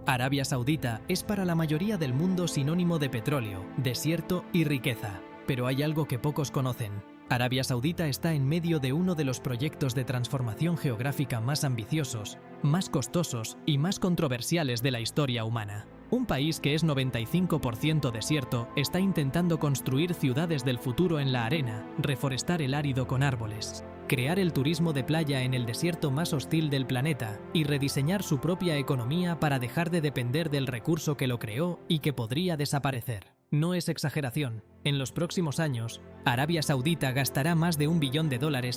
Arabia Saudita es para la mayoría del mundo sinónimo de petróleo, desierto y riqueza. Pero hay algo que pocos conocen. Arabia Saudita está en medio de uno de los proyectos de transformación geográfica más ambiciosos, más costosos y más controversiales de la historia humana. Un país que es 95% desierto está intentando construir ciudades del futuro en la arena, reforestar el árido con árboles, crear el turismo de playa en el desierto más hostil del planeta y rediseñar su propia economía para dejar de depender del recurso que lo creó y que podría desaparecer. No es exageración. En los próximos años, Arabia Saudita gastará más de $1 billón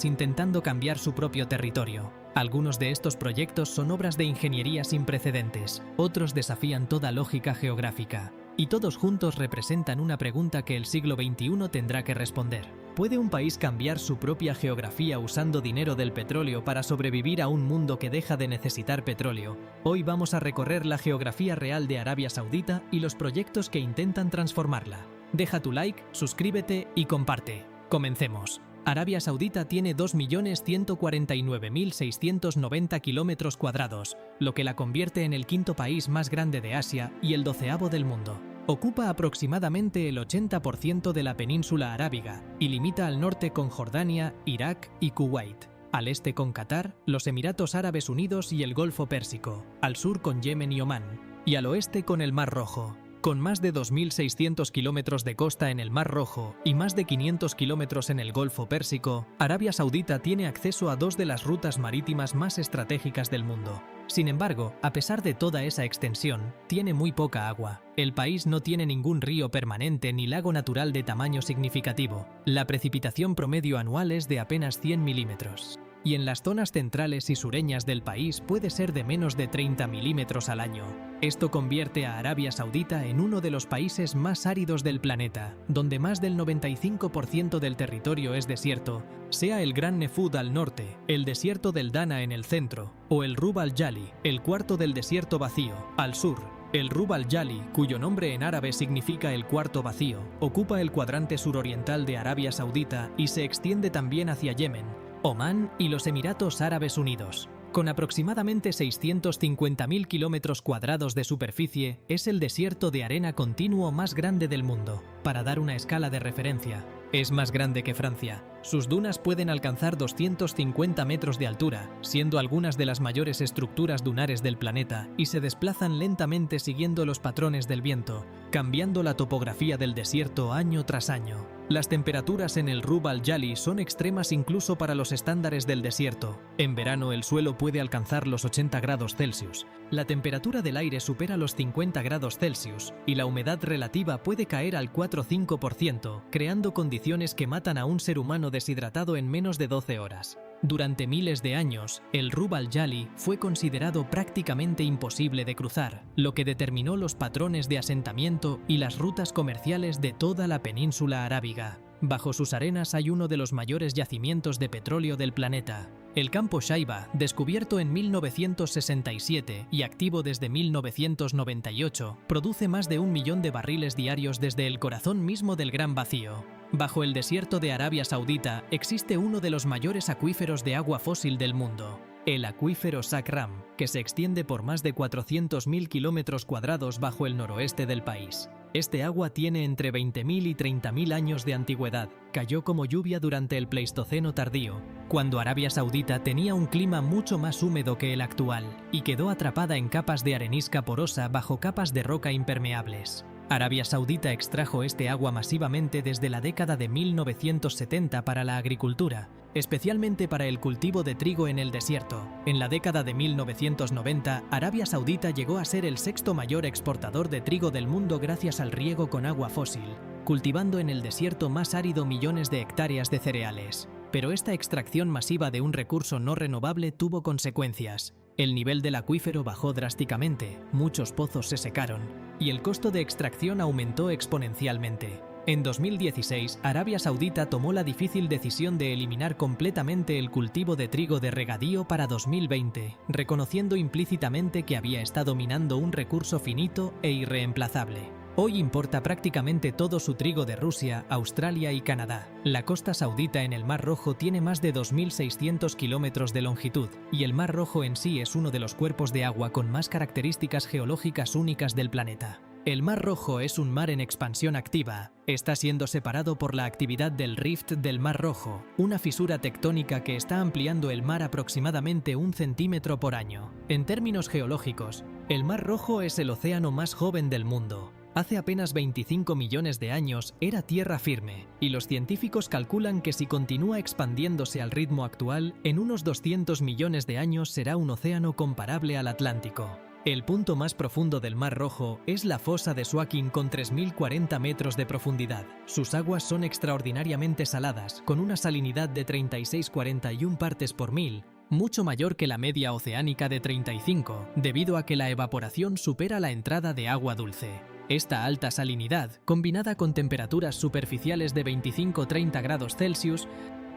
intentando cambiar su propio territorio. Algunos de estos proyectos son obras de ingeniería sin precedentes, otros desafían toda lógica geográfica. Y todos juntos representan una pregunta que el siglo XXI tendrá que responder. ¿Puede un país cambiar su propia geografía usando dinero del petróleo para sobrevivir a un mundo que deja de necesitar petróleo? Hoy vamos a recorrer la geografía real de Arabia Saudita y los proyectos que intentan transformarla. Deja tu like, suscríbete y comparte. Comencemos. Arabia Saudita tiene 2.149.690 kilómetros cuadrados, lo que la convierte en el quinto país más grande de Asia y el 12º del mundo. Ocupa aproximadamente el 80% de la península arábiga y limita al norte con Jordania, Irak y Kuwait, al este con Qatar, los Emiratos Árabes Unidos y el Golfo Pérsico, al sur con Yemen y Omán, y al oeste con el Mar Rojo. Con más de 2.600 kilómetros de costa en el Mar Rojo y más de 500 kilómetros en el Golfo Pérsico, Arabia Saudita tiene acceso a dos de las rutas marítimas más estratégicas del mundo. Sin embargo, a pesar de toda esa extensión, tiene muy poca agua. El país no tiene ningún río permanente ni lago natural de tamaño significativo. La precipitación promedio anual es de apenas 100 milímetros. Y en las zonas centrales y sureñas del país puede ser de menos de 30 milímetros al año. Esto convierte a Arabia Saudita en uno de los países más áridos del planeta, donde más del 95% del territorio es desierto, sea el Gran Nefud al norte, el desierto del Dana en el centro, o el Rub al-Jali, el cuarto del desierto vacío, al sur. El Rub al-Jali, cuyo nombre en árabe significa el cuarto vacío, ocupa el cuadrante suroriental de Arabia Saudita y se extiende también hacia Yemen, Omán y los Emiratos Árabes Unidos. Con aproximadamente 650.000 kilómetros cuadrados de superficie, es el desierto de arena continuo más grande del mundo. Para dar una escala de referencia, es más grande que Francia. Sus dunas pueden alcanzar 250 metros de altura, siendo algunas de las mayores estructuras dunares del planeta, y se desplazan lentamente siguiendo los patrones del viento, cambiando la topografía del desierto año tras año. Las temperaturas en el Rub al-Jali son extremas incluso para los estándares del desierto. En verano el suelo puede alcanzar los 80 grados Celsius. La temperatura del aire supera los 50 grados Celsius y la humedad relativa puede caer al 4-5%, creando condiciones que matan a un ser humano deshidratado en menos de 12 horas. Durante miles de años, el Rub al-Jali fue considerado prácticamente imposible de cruzar, lo que determinó los patrones de asentamiento y las rutas comerciales de toda la península arábiga. Bajo sus arenas hay uno de los mayores yacimientos de petróleo del planeta. El campo Shaiba, descubierto en 1967 y activo desde 1998, produce más de 1 millón de barriles diarios desde el corazón mismo del Gran Vacío. Bajo el desierto de Arabia Saudita existe uno de los mayores acuíferos de agua fósil del mundo, el acuífero Sakram, que se extiende por más de 400.000 kilómetros cuadrados bajo el noroeste del país. Este agua tiene entre 20.000 y 30.000 años de antigüedad. Cayó como lluvia durante el Pleistoceno tardío, cuando Arabia Saudita tenía un clima mucho más húmedo que el actual, y quedó atrapada en capas de arenisca porosa bajo capas de roca impermeables. Arabia Saudita extrajo este agua masivamente desde la década de 1970 para la agricultura, especialmente para el cultivo de trigo en el desierto. En la década de 1990, Arabia Saudita llegó a ser el sexto mayor exportador de trigo del mundo gracias al riego con agua fósil, cultivando en el desierto más árido millones de hectáreas de cereales. Pero esta extracción masiva de un recurso no renovable tuvo consecuencias. El nivel del acuífero bajó drásticamente, muchos pozos se secaron, y el costo de extracción aumentó exponencialmente. En 2016, Arabia Saudita tomó la difícil decisión de eliminar completamente el cultivo de trigo de regadío para 2020, reconociendo implícitamente que había estado minando un recurso finito e irreemplazable. Hoy importa prácticamente todo su trigo de Rusia, Australia y Canadá. La costa saudita en el Mar Rojo tiene más de 2.600 kilómetros de longitud, y el Mar Rojo en sí es uno de los cuerpos de agua con más características geológicas únicas del planeta. El Mar Rojo es un mar en expansión activa. Está siendo separado por la actividad del Rift del Mar Rojo, una fisura tectónica que está ampliando el mar aproximadamente 1 centímetro por año. En términos geológicos, el Mar Rojo es el océano más joven del mundo. Hace apenas 25 millones de años era tierra firme, y los científicos calculan que si continúa expandiéndose al ritmo actual, en unos 200 millones de años será un océano comparable al Atlántico. El punto más profundo del Mar Rojo es la fosa de Suakin con 3.040 metros de profundidad. Sus aguas son extraordinariamente saladas, con una salinidad de 36,41 partes por mil, mucho mayor que la media oceánica de 35, debido a que la evaporación supera la entrada de agua dulce. Esta alta salinidad, combinada con temperaturas superficiales de 25-30 grados Celsius,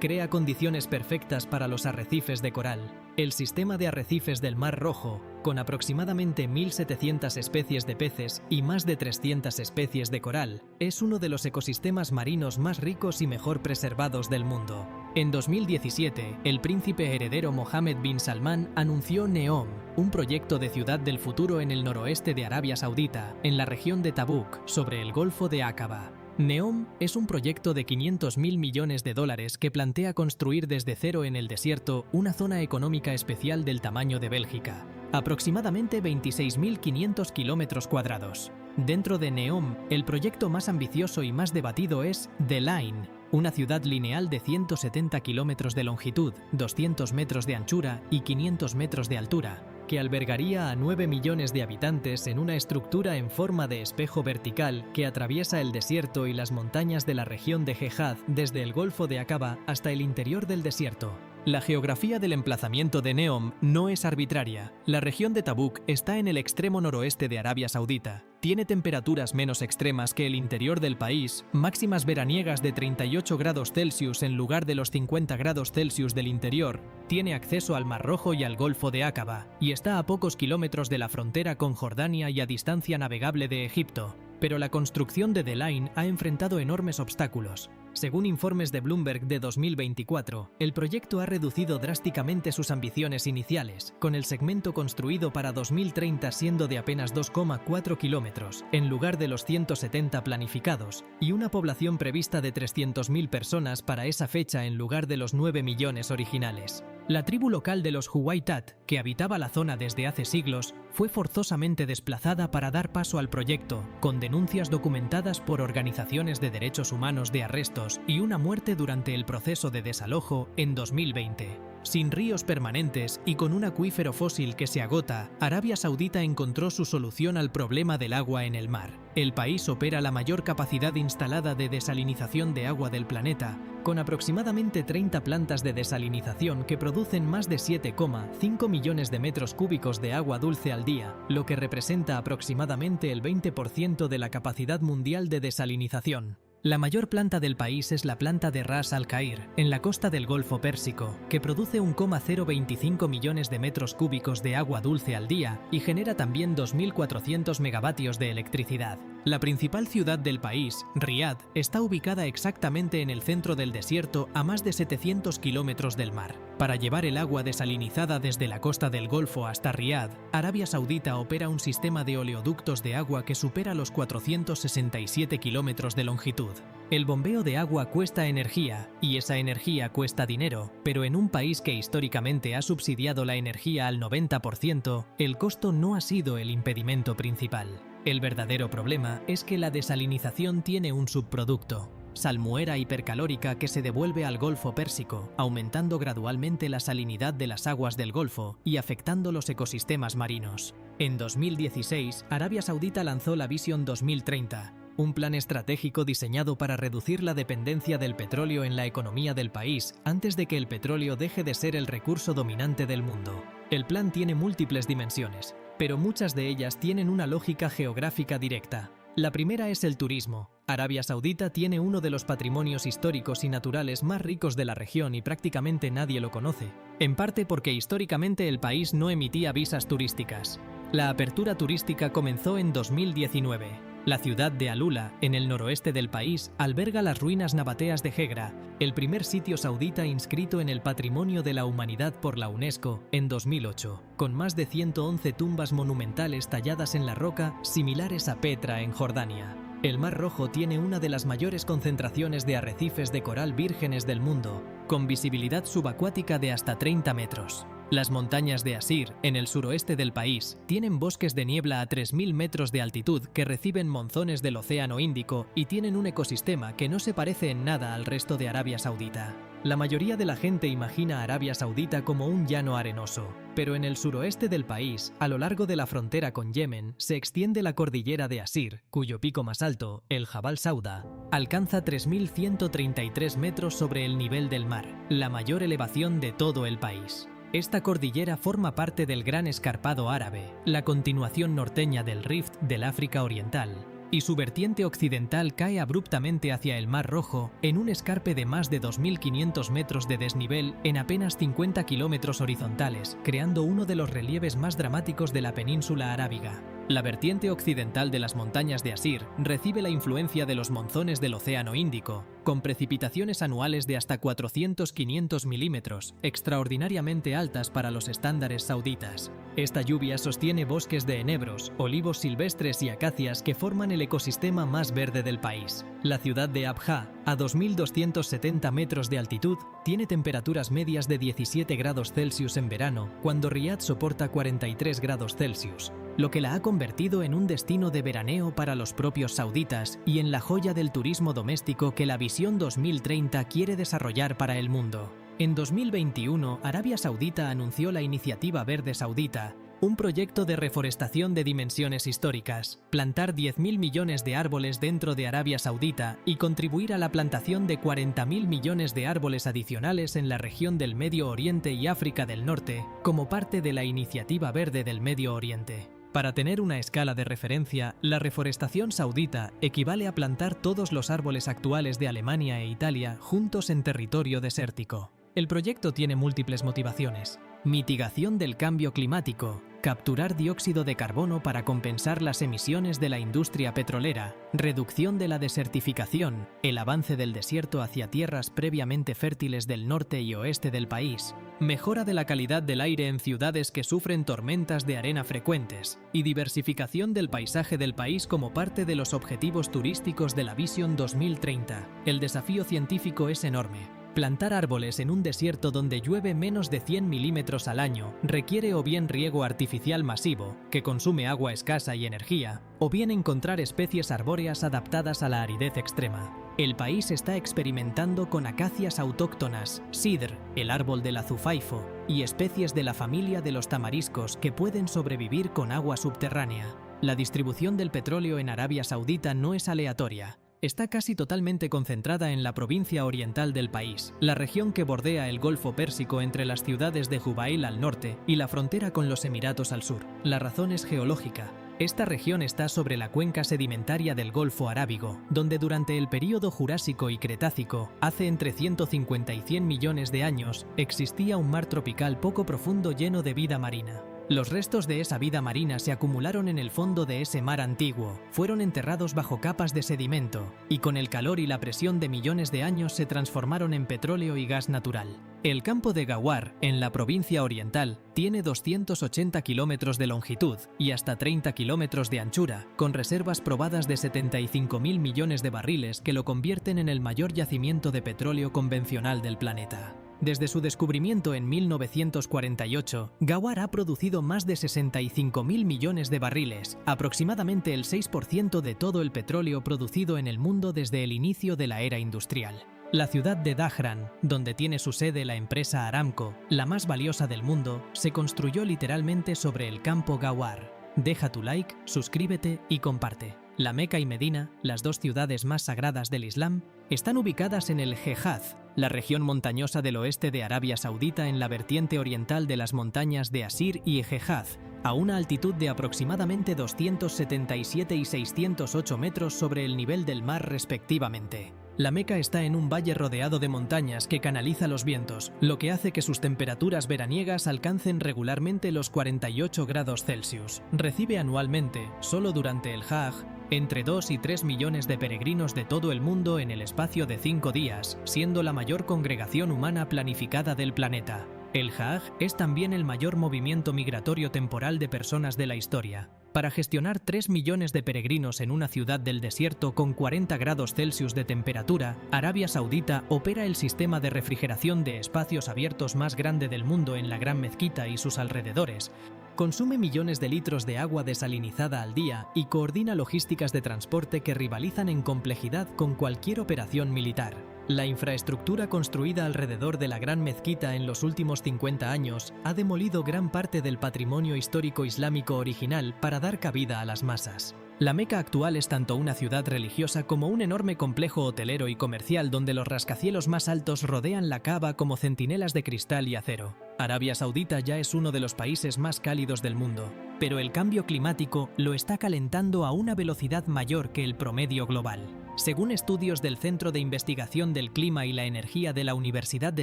crea condiciones perfectas para los arrecifes de coral. El sistema de arrecifes del Mar Rojo, con aproximadamente 1.700 especies de peces y más de 300 especies de coral, es uno de los ecosistemas marinos más ricos y mejor preservados del mundo. En 2017, el príncipe heredero Mohammed bin Salman anunció NEOM, un proyecto de ciudad del futuro en el noroeste de Arabia Saudita, en la región de Tabuk, sobre el Golfo de Aqaba. NEOM es un proyecto de 500.000 millones de dólares que plantea construir desde cero en el desierto una zona económica especial del tamaño de Bélgica, aproximadamente 26.500 kilómetros cuadrados. Dentro de NEOM, el proyecto más ambicioso y más debatido es The Line, una ciudad lineal de 170 kilómetros de longitud, 200 metros de anchura y 500 metros de altura, que albergaría a 9 millones de habitantes en una estructura en forma de espejo vertical que atraviesa el desierto y las montañas de la región de Hejaz desde el Golfo de Aqaba hasta el interior del desierto. La geografía del emplazamiento de NEOM no es arbitraria. La región de Tabuk está en el extremo noroeste de Arabia Saudita. Tiene temperaturas menos extremas que el interior del país, máximas veraniegas de 38 grados Celsius en lugar de los 50 grados Celsius del interior, tiene acceso al Mar Rojo y al Golfo de Aqaba, y está a pocos kilómetros de la frontera con Jordania y a distancia navegable de Egipto. Pero la construcción de The Line ha enfrentado enormes obstáculos. Según informes de Bloomberg de 2024, el proyecto ha reducido drásticamente sus ambiciones iniciales, con el segmento construido para 2030 siendo de apenas 2,4 kilómetros, en lugar de los 170 planificados, y una población prevista de 300.000 personas para esa fecha en lugar de los 9 millones originales. La tribu local de los Huwaitat, que habitaba la zona desde hace siglos, fue forzosamente desplazada para dar paso al proyecto, con denuncias documentadas por organizaciones de derechos humanos de arrestos y una muerte durante el proceso de desalojo en 2020. Sin ríos permanentes y con un acuífero fósil que se agota, Arabia Saudita encontró su solución al problema del agua en el mar. El país opera la mayor capacidad instalada de desalinización de agua del planeta, con aproximadamente 30 plantas de desalinización que producen más de 7,5 millones de metros cúbicos de agua dulce al día, lo que representa aproximadamente el 20% de la capacidad mundial de desalinización. La mayor planta del país es la planta de Ras Al Khair, en la costa del Golfo Pérsico, que produce 1,025 millones de metros cúbicos de agua dulce al día y genera también 2.400 megavatios de electricidad. La principal ciudad del país, Riad, está ubicada exactamente en el centro del desierto a más de 700 kilómetros del mar. Para llevar el agua desalinizada desde la costa del Golfo hasta Riad, Arabia Saudita opera un sistema de oleoductos de agua que supera los 467 kilómetros de longitud. El bombeo de agua cuesta energía, y esa energía cuesta dinero, pero en un país que históricamente ha subsidiado la energía al 90%, el costo no ha sido el impedimento principal. El verdadero problema es que la desalinización tiene un subproducto, salmuera hipercalórica que se devuelve al Golfo Pérsico, aumentando gradualmente la salinidad de las aguas del Golfo y afectando los ecosistemas marinos. En 2016, Arabia Saudita lanzó la Vision 2030, un plan estratégico diseñado para reducir la dependencia del petróleo en la economía del país antes de que el petróleo deje de ser el recurso dominante del mundo. El plan tiene múltiples dimensiones, pero muchas de ellas tienen una lógica geográfica directa. La primera es el turismo. Arabia Saudita tiene uno de los patrimonios históricos y naturales más ricos de la región y prácticamente nadie lo conoce, en parte porque históricamente el país no emitía visas turísticas. La apertura turística comenzó en 2019. La ciudad de Alula, en el noroeste del país, alberga las ruinas nabateas de Hegra, el primer sitio saudita inscrito en el Patrimonio de la Humanidad por la UNESCO en 2008, con más de 111 tumbas monumentales talladas en la roca similares a Petra en Jordania. El Mar Rojo tiene una de las mayores concentraciones de arrecifes de coral vírgenes del mundo, con visibilidad subacuática de hasta 30 metros. Las montañas de Asir, en el suroeste del país, tienen bosques de niebla a 3.000 metros de altitud que reciben monzones del Océano Índico y tienen un ecosistema que no se parece en nada al resto de Arabia Saudita. La mayoría de la gente imagina a Arabia Saudita como un llano arenoso, pero en el suroeste del país, a lo largo de la frontera con Yemen, se extiende la cordillera de Asir, cuyo pico más alto, el Jabal Sauda, alcanza 3.133 metros sobre el nivel del mar, la mayor elevación de todo el país. Esta cordillera forma parte del Gran Escarpado Árabe, la continuación norteña del Rift del África Oriental, y su vertiente occidental cae abruptamente hacia el Mar Rojo en un escarpe de más de 2.500 metros de desnivel en apenas 50 kilómetros horizontales, creando uno de los relieves más dramáticos de la península arábiga. La vertiente occidental de las montañas de Asir recibe la influencia de los monzones del Océano Índico, con precipitaciones anuales de hasta 400-500 milímetros, extraordinariamente altas para los estándares sauditas. Esta lluvia sostiene bosques de enebros, olivos silvestres y acacias que forman el ecosistema más verde del país. La ciudad de Abha, a 2.270 metros de altitud, tiene temperaturas medias de 17 grados Celsius en verano, cuando Riad soporta 43 grados Celsius, lo que la ha convertido en un destino de veraneo para los propios sauditas y en la joya del turismo doméstico que la Visión 2030 quiere desarrollar para el mundo. En 2021, Arabia Saudita anunció la Iniciativa Verde Saudita, un proyecto de reforestación de dimensiones históricas, plantar 10.000 millones de árboles dentro de Arabia Saudita y contribuir a la plantación de 40.000 millones de árboles adicionales en la región del Medio Oriente y África del Norte, como parte de la Iniciativa Verde del Medio Oriente. Para tener una escala de referencia, la reforestación saudita equivale a plantar todos los árboles actuales de Alemania e Italia juntos en territorio desértico. El proyecto tiene múltiples motivaciones: mitigación del cambio climático, capturar dióxido de carbono para compensar las emisiones de la industria petrolera, reducción de la desertificación, el avance del desierto hacia tierras previamente fértiles del norte y oeste del país, mejora de la calidad del aire en ciudades que sufren tormentas de arena frecuentes y diversificación del paisaje del país como parte de los objetivos turísticos de la Vision 2030. El desafío científico es enorme. Plantar árboles en un desierto donde llueve menos de 100 milímetros al año requiere o bien riego artificial masivo, que consume agua escasa y energía, o bien encontrar especies arbóreas adaptadas a la aridez extrema. El país está experimentando con acacias autóctonas, sidr, el árbol del azufaifo, y especies de la familia de los tamariscos que pueden sobrevivir con agua subterránea. La distribución del petróleo en Arabia Saudita no es aleatoria. Está casi totalmente concentrada en la provincia oriental del país, la región que bordea el Golfo Pérsico entre las ciudades de Jubail al norte y la frontera con los Emiratos al sur. La razón es geológica. Esta región está sobre la cuenca sedimentaria del Golfo Arábigo, donde durante el período Jurásico y Cretácico, hace entre 150 y 100 millones de años, existía un mar tropical poco profundo lleno de vida marina. Los restos de esa vida marina se acumularon en el fondo de ese mar antiguo, fueron enterrados bajo capas de sedimento, y con el calor y la presión de millones de años se transformaron en petróleo y gas natural. El campo de Ghawar, en la provincia oriental, tiene 280 kilómetros de longitud y hasta 30 kilómetros de anchura, con reservas probadas de 75.000 millones de barriles que lo convierten en el mayor yacimiento de petróleo convencional del planeta. Desde su descubrimiento en 1948, Ghawar ha producido más de 65.000 millones de barriles, aproximadamente el 6% de todo el petróleo producido en el mundo desde el inicio de la era industrial. La ciudad de Dhahran, donde tiene su sede la empresa Aramco, la más valiosa del mundo, se construyó literalmente sobre el campo Ghawar. Deja tu like, suscríbete y comparte. La Meca y Medina, las dos ciudades más sagradas del Islam, están ubicadas en el Hejaz, la región montañosa del oeste de Arabia Saudita en la vertiente oriental de las montañas de Asir y Hejaz, a una altitud de aproximadamente 277 y 608 metros sobre el nivel del mar respectivamente. La Meca está en un valle rodeado de montañas que canaliza los vientos, lo que hace que sus temperaturas veraniegas alcancen regularmente los 48 grados Celsius. Recibe anualmente, solo durante el Hajj, entre 2 y 3 millones de peregrinos de todo el mundo en el espacio de 5 días, siendo la mayor congregación humana planificada del planeta. El Hajj es también el mayor movimiento migratorio temporal de personas de la historia. Para gestionar 3 millones de peregrinos en una ciudad del desierto con 40 grados Celsius de temperatura, Arabia Saudita opera el sistema de refrigeración de espacios abiertos más grande del mundo en la Gran Mezquita y sus alrededores. Consume millones de litros de agua desalinizada al día y coordina logísticas de transporte que rivalizan en complejidad con cualquier operación militar. La infraestructura construida alrededor de la Gran Mezquita en los últimos 50 años ha demolido gran parte del patrimonio histórico islámico original para dar cabida a las masas. La Meca actual es tanto una ciudad religiosa como un enorme complejo hotelero y comercial donde los rascacielos más altos rodean la Kaaba como centinelas de cristal y acero. Arabia Saudita ya es uno de los países más cálidos del mundo, pero el cambio climático lo está calentando a una velocidad mayor que el promedio global. Según estudios del Centro de Investigación del Clima y la Energía de la Universidad de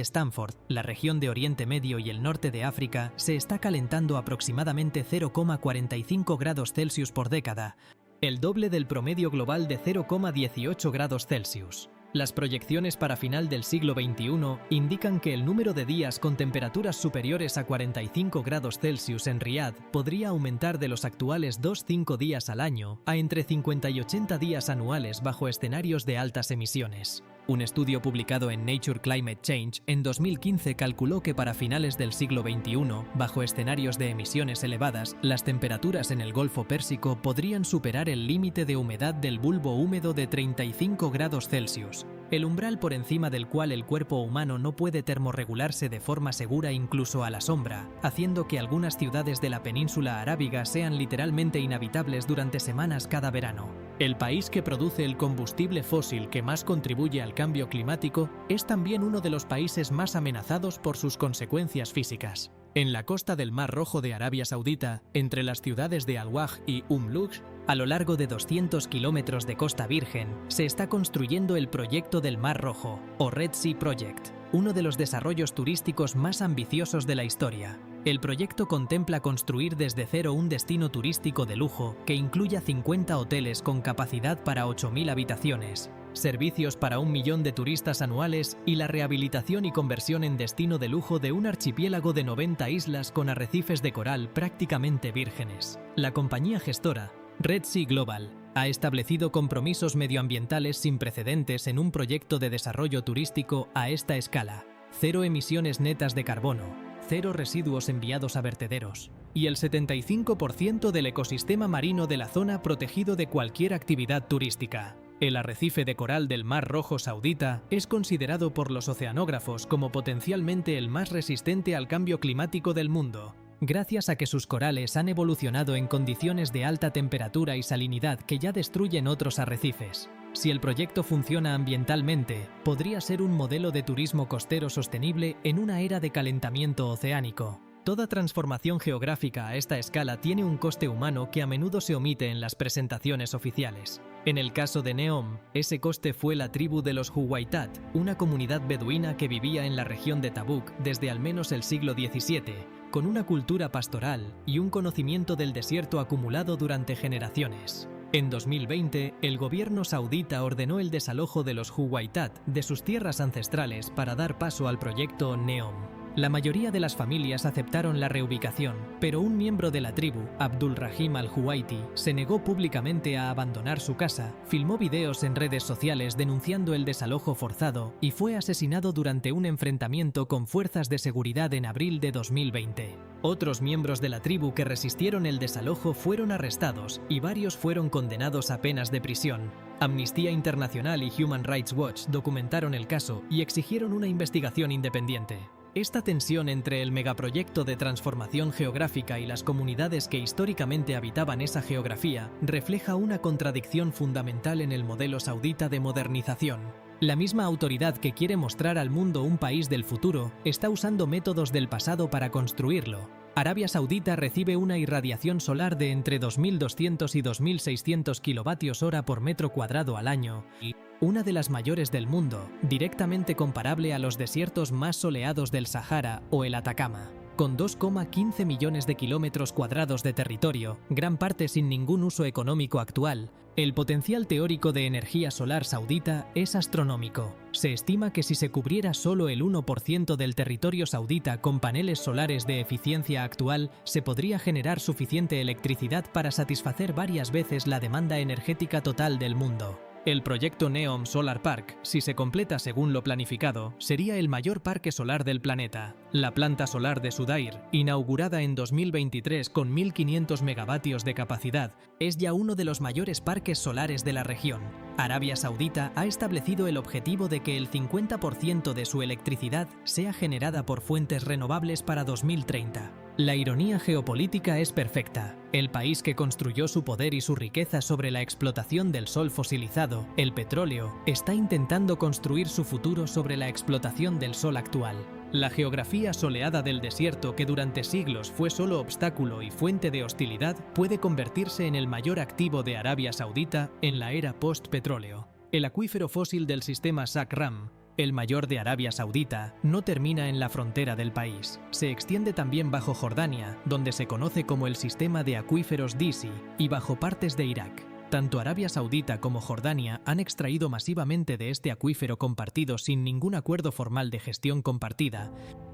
Stanford, la región de Oriente Medio y el norte de África se está calentando aproximadamente 0,45 grados Celsius por década, el doble del promedio global de 0,18 grados Celsius. Las proyecciones para final del siglo XXI indican que el número de días con temperaturas superiores a 45 grados Celsius en Riad podría aumentar de los actuales 2,5 días al año a entre 50 y 80 días anuales bajo escenarios de altas emisiones. Un estudio publicado en Nature Climate Change en 2015 calculó que para finales del siglo XXI, bajo escenarios de emisiones elevadas, las temperaturas en el Golfo Pérsico podrían superar el límite de humedad del bulbo húmedo de 35 grados Celsius, el umbral por encima del cual el cuerpo humano no puede termorregularse de forma segura incluso a la sombra, haciendo que algunas ciudades de la península arábiga sean literalmente inhabitables durante semanas cada verano. El país que produce el combustible fósil que más contribuye al cambio climático es también uno de los países más amenazados por sus consecuencias físicas. En la costa del Mar Rojo de Arabia Saudita, entre las ciudades de Al-Wajj y Lugh, a lo largo de 200 kilómetros de costa virgen, se está construyendo el Proyecto del Mar Rojo, o Red Sea Project, uno de los desarrollos turísticos más ambiciosos de la historia. El proyecto contempla construir desde cero un destino turístico de lujo que incluya 50 hoteles con capacidad para 8.000 habitaciones, servicios para 1 millón de turistas anuales y la rehabilitación y conversión en destino de lujo de un archipiélago de 90 islas con arrecifes de coral prácticamente vírgenes. La compañía gestora, Red Sea Global, ha establecido compromisos medioambientales sin precedentes en un proyecto de desarrollo turístico a esta escala: 0 emisiones netas de carbono, 0 residuos enviados a vertederos, y el 75% del ecosistema marino de la zona protegido de cualquier actividad turística. El arrecife de coral del Mar Rojo saudita es considerado por los oceanógrafos como potencialmente el más resistente al cambio climático del mundo, gracias a que sus corales han evolucionado en condiciones de alta temperatura y salinidad que ya destruyen otros arrecifes. Si el proyecto funciona ambientalmente, podría ser un modelo de turismo costero sostenible en una era de calentamiento oceánico. Toda transformación geográfica a esta escala tiene un coste humano que a menudo se omite en las presentaciones oficiales. En el caso de Neom, ese coste fue la tribu de los Huwaitat, una comunidad beduina que vivía en la región de Tabuk desde al menos el siglo XVII, con una cultura pastoral y un conocimiento del desierto acumulado durante generaciones. En 2020, el gobierno saudita ordenó el desalojo de los Huwaitat de sus tierras ancestrales para dar paso al proyecto Neom. La mayoría de las familias aceptaron la reubicación, pero un miembro de la tribu, Abdul Rahim al-Huwaiti, se negó públicamente a abandonar su casa, filmó videos en redes sociales denunciando el desalojo forzado y fue asesinado durante un enfrentamiento con fuerzas de seguridad en abril de 2020. Otros miembros de la tribu que resistieron el desalojo fueron arrestados y varios fueron condenados a penas de prisión. Amnistía Internacional y Human Rights Watch documentaron el caso y exigieron una investigación independiente. Esta tensión entre el megaproyecto de transformación geográfica y las comunidades que históricamente habitaban esa geografía refleja una contradicción fundamental en el modelo saudita de modernización. La misma autoridad que quiere mostrar al mundo un país del futuro está usando métodos del pasado para construirlo. Arabia Saudita recibe una irradiación solar de entre 2.200 y 2.600 kWh por metro cuadrado al año, y una de las mayores del mundo, directamente comparable a los desiertos más soleados del Sahara o el Atacama. Con 2,15 millones de kilómetros cuadrados de territorio, gran parte sin ningún uso económico actual, el potencial teórico de energía solar saudita es astronómico. Se estima que si se cubriera solo el 1% del territorio saudita con paneles solares de eficiencia actual, se podría generar suficiente electricidad para satisfacer varias veces la demanda energética total del mundo. El proyecto NEOM Solar Park, si se completa según lo planificado, sería el mayor parque solar del planeta. La planta solar de Sudair, inaugurada en 2023 con 1.500 megavatios de capacidad, es ya uno de los mayores parques solares de la región. Arabia Saudita ha establecido el objetivo de que el 50% de su electricidad sea generada por fuentes renovables para 2030. La ironía geopolítica es perfecta. El país que construyó su poder y su riqueza sobre la explotación del sol fosilizado, el petróleo, está intentando construir su futuro sobre la explotación del sol actual. La geografía soleada del desierto, que durante siglos fue solo obstáculo y fuente de hostilidad, puede convertirse en el mayor activo de Arabia Saudita en la era post-petróleo. El acuífero fósil del sistema Sakram, el mayor de Arabia Saudita, no termina en la frontera del país. Se extiende también bajo Jordania, donde se conoce como el sistema de acuíferos Disi, y bajo partes de Irak. Tanto Arabia Saudita como Jordania han extraído masivamente de este acuífero compartido sin ningún acuerdo formal de gestión compartida,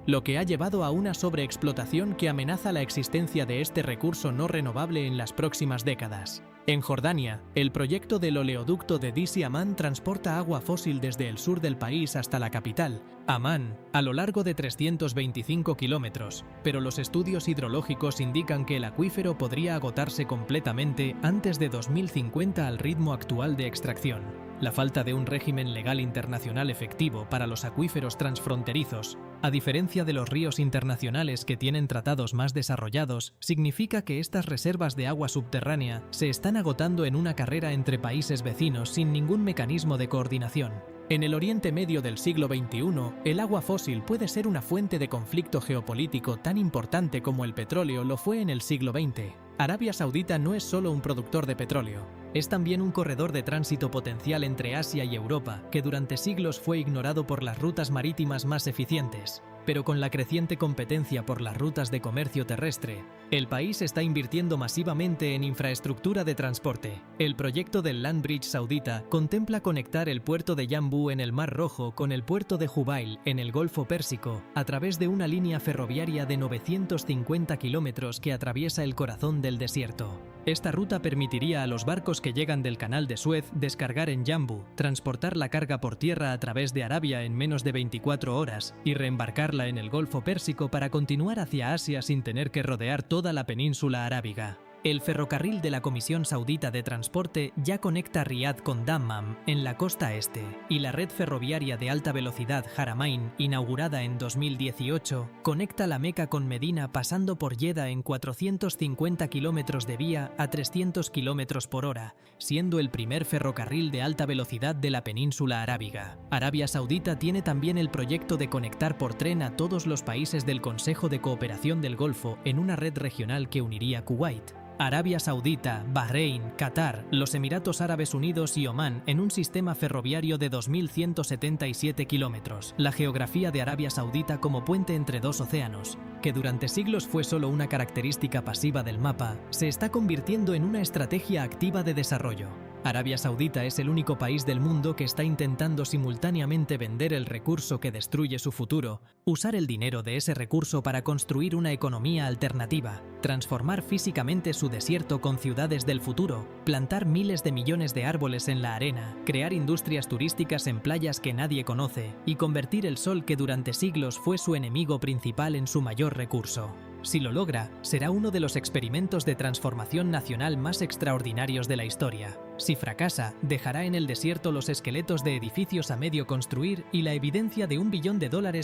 lo que ha llevado a una sobreexplotación que amenaza la existencia de este recurso no renovable en las próximas décadas. En Jordania, el proyecto del oleoducto de Disi Amán transporta agua fósil desde el sur del país hasta la capital, Amán, a lo largo de 325 kilómetros, pero los estudios hidrológicos indican que el acuífero podría agotarse completamente antes de 2050 al ritmo actual de extracción. La falta de un régimen legal internacional efectivo para los acuíferos transfronterizos, a diferencia de los ríos internacionales que tienen tratados más desarrollados, significa que estas reservas de agua subterránea se están agotando en una carrera entre países vecinos sin ningún mecanismo de coordinación. En el Oriente Medio del siglo XXI, el agua fósil puede ser una fuente de conflicto geopolítico tan importante como el petróleo lo fue en el siglo XX. Arabia Saudita no es solo un productor de petróleo, es también un corredor de tránsito potencial entre Asia y Europa, que durante siglos fue ignorado por las rutas marítimas más eficientes. Pero con la creciente competencia por las rutas de comercio terrestre, el país está invirtiendo masivamente en infraestructura de transporte. El proyecto del Land Bridge saudita contempla conectar el puerto de Yanbu en el Mar Rojo con el puerto de Jubail en el Golfo Pérsico a través de una línea ferroviaria de 950 kilómetros que atraviesa el corazón del desierto. Esta ruta permitiría a los barcos que llegan del Canal de Suez descargar en Yanbu, transportar la carga por tierra a través de Arabia en menos de 24 horas y reembarcarla en el Golfo Pérsico para continuar hacia Asia sin tener que rodear toda la península arábiga. El ferrocarril de la Comisión Saudita de Transporte ya conecta Riad con Dammam, en la costa este, y la red ferroviaria de alta velocidad Haramain, inaugurada en 2018, conecta la Meca con Medina pasando por Jeddah en 450 kilómetros de vía a 300 kilómetros por hora, siendo el primer ferrocarril de alta velocidad de la península arábiga. Arabia Saudita tiene también el proyecto de conectar por tren a todos los países del Consejo de Cooperación del Golfo en una red regional que uniría Kuwait, Arabia Saudita, Bahrein, Qatar, los Emiratos Árabes Unidos y Omán en un sistema ferroviario de 2.177 kilómetros. La geografía de Arabia Saudita como puente entre dos océanos, que durante siglos fue solo una característica pasiva del mapa, se está convirtiendo en una estrategia activa de desarrollo. Arabia Saudita es el único país del mundo que está intentando simultáneamente vender el recurso que destruye su futuro, usar el dinero de ese recurso para construir una economía alternativa, transformar físicamente su desierto con ciudades del futuro, plantar miles de millones de árboles en la arena, crear industrias turísticas en playas que nadie conoce y convertir el sol que durante siglos fue su enemigo principal en su mayor recurso. Si lo logra, será uno de los experimentos de transformación nacional más extraordinarios de la historia. Si fracasa, dejará en el desierto los esqueletos de edificios a medio construir y la evidencia de $1 billón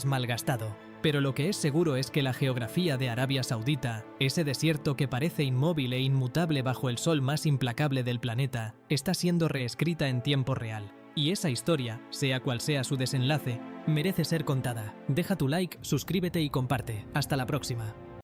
malgastado. Pero lo que es seguro es que la geografía de Arabia Saudita, ese desierto que parece inmóvil e inmutable bajo el sol más implacable del planeta, está siendo reescrita en tiempo real. Y esa historia, sea cual sea su desenlace, merece ser contada. Deja tu like, suscríbete y comparte. Hasta la próxima.